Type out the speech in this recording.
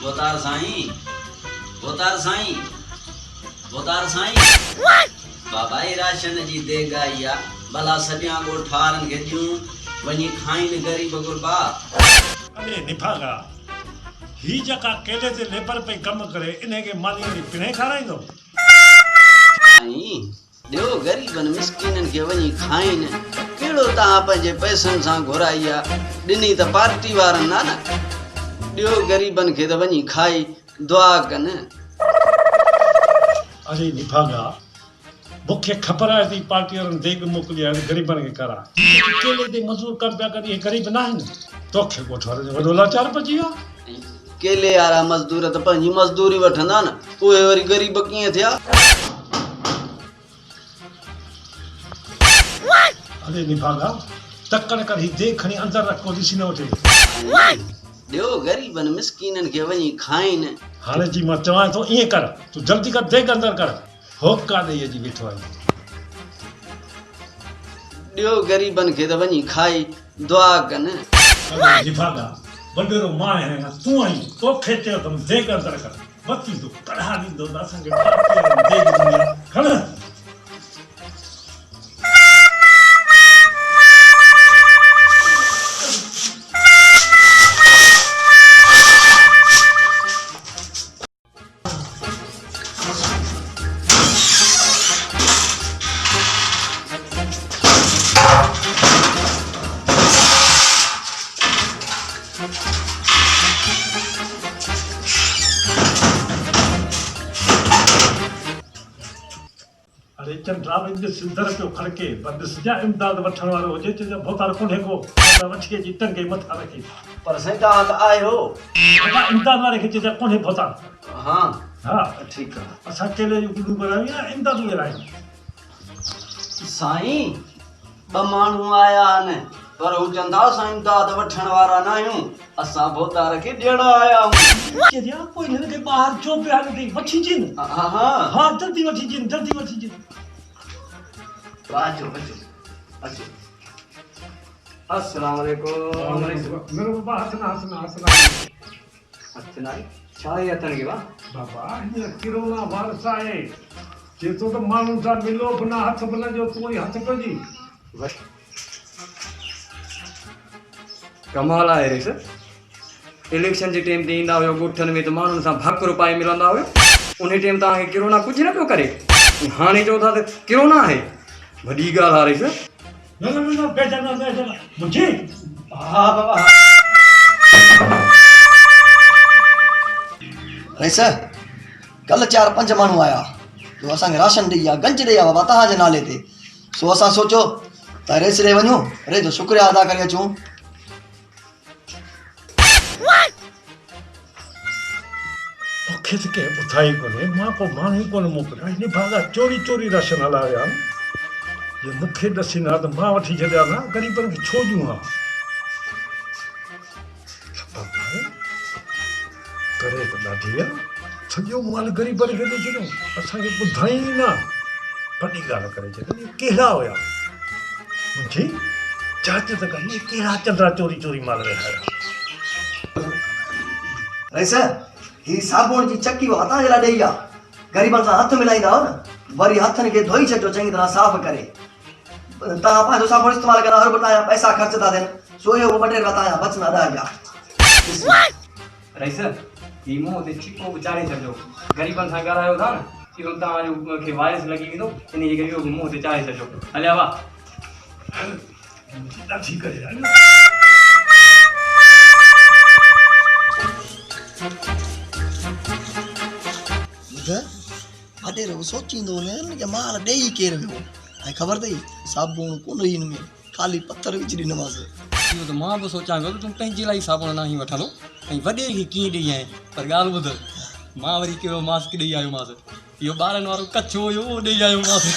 Botar sain. Botar sain. Botar sain. Baba ration जी देगा या भला सॼा ॻोठारनि खे ॾियूं वञी खाइनि ग़रीब गुरबा। अरे निभागा ही जका केले ते लेबर पे कम करे इन्हे के माली वरी पिणे खाराईंदो साईं ॾियो ग़रीबनि मिसकीननि खे वञी खाइनि कहिड़ो तव्हां पंहिंजे पैसनि सां घुराई आहे ॾिनी त पार्टी वारनि ना न ॾियो ग़रीबनि खे त वञी खाई दुआ कनि। अरे निभागा मूंखे ख़बर आहे त पार्टी वारनि देग मोकिली आहे ग़रीबनि खे करा केले ते मज़दूर कम पिया कनि ग़रीब न आहिनि तोखे ॻोठारे जो वॾो लाचार पइजी वियो केले वारा मज़दूर त पंहिंजी मज़दूरी वठंदा न उहे वरी ग़रीब कीअं थिया। अरे निभागा तकड़ कर ही देग खणी अंदर रख को ॾिसी न वठे ॾियो ग़रीबनि मिसकीननि खे वञी खाइनि। हाणे जी मां चवां थो ईअं कर तूं जल्दी कर देग अंदर कर होका ॾेई अची बीठो आहे ॾियो ग़रीबनि खे त वञी खाई दुआ कनि। अरे निभागा वॾेरो मां आहियां तूं आई तोखे चयो त देग अंदर कर बची तूं कढ़ा ॾींदो त असांखे पार्टी वारनि देग ॾिनी आहे खण। अरे चंद्रा में सिंधर पियो खड़के पर ॾिसजां इमदाद वठण वारो हुजे चइजां भोतार कोन्हे को वठी अची टंगे मथां रखी पर साईं तव्हां त आयो इमदाद वारे खे चइजां कोन्हे भोतार। हा हा ठीकु आहे असां केले जूं गुॾूं करायूं या इमदाद करायूं। साईं ॿ माण्हू आया आहिनि पर हू चवंदा असां इमदाद वठण वारा न आहियूं असां भोतार खे ॾियण आया आहियूं। चइजां पोइ हिन खे ॿाहिरि छो पिया हली वठी अचिन। हा हा हा जल्दी वठी अचिन जल्दी वठी अचिन। अचो अचो अचो अस्सलाम वालेकुम। मेरे बाबा हसना हथनाई छा आहे हथनि खे बाबा हीअ किरोना वायरस आहे चए थो त माण्हुनि सां मिलो बि न हथ बि न ॾियो तूं हथ कजी। कमाल आहे रे सर इलेक्शन जे टाइम ते ईंदा हुयो ॻोठनि में त माण्हुनि सां भक रुपाए मिलंदा हुयो उन टाइम तव्हांखे किरोना कुझु न पियो करे हाणे चओ था त किरोना आहे वॾी ॻाल्हि आहे रे सर। न बेचना मुंहिंजी हा बाबा रईस कल 4-5 माण्हू आया जो असांखे राशन ॾेई विया गंज ॾेई विया बाबा तव्हांजे नाले ते सो असां सोचो त रेस ॾे वञूं रे जो शुक्रिया अदा करे अचूं। मूंखे त कंहिं ॿुधाई कोन्हे मां को माण्हू ई कोन मोकिलिया हिन भागा चोरी राशन हला विया जे मूंखे ॾसींदा त मां वठी छॾिया न ग़रीबनि खे छो ॾियूं हा करे त ॾाढी आहे सॼो माल ग़रीबनि खे ॾेई छॾियूं असांखे ॿुधाई न वॾी ॻाल्हि करे छॾी कहिड़ा हुया मुंहिंजी जांच त कई कहिड़ा चंद्रा चोरी माल विहारिया। रईस ही साबुण जी चकी वो तव्हांजे लाइ ॾेई आहे ग़रीबनि सां हथ मिलाईंदा हो न वरी हथनि खे धोई छॾियो चङी तरह साफ़ करे तव्हां पंहिंजो साबुण इस्तेमालु कंदा हर तव्हांजा पैसा ख़र्च था थियनि सो इहो ॿ टे रुपया तव्हांजा बचंदा 10,000। रही सर ही मूंहं ते छिको बि चाढ़े छॾिजो ग़रीबनि सां ॻाल्हायो था न इहो तव्हांजो खे वायरस लॻी वेंदो इन जे करे इहो बि मुंहं ते चाढ़े छॾिजो हलिया वाह ॾाढी करे वॾेरो सोचींदो हुन माल ॾेई केरु वियो ऐं ख़बर अथई साबुण कोन हिन में ख़ाली पत्थर विझी ॾिनोमांसि। इहो त मां बि सोचां पियो तूं पंहिंजे लाइ साबुण न ई वठंदो ऐं वॾे खे कीअं ॾेई आएं पर ॻाल्हि ॿुध मां वरी कहिड़ो मास्क ॾेई आयोमांसि इहो ॿारनि वारो कच्छो हुयो उहो ॾेई आयोमांसि।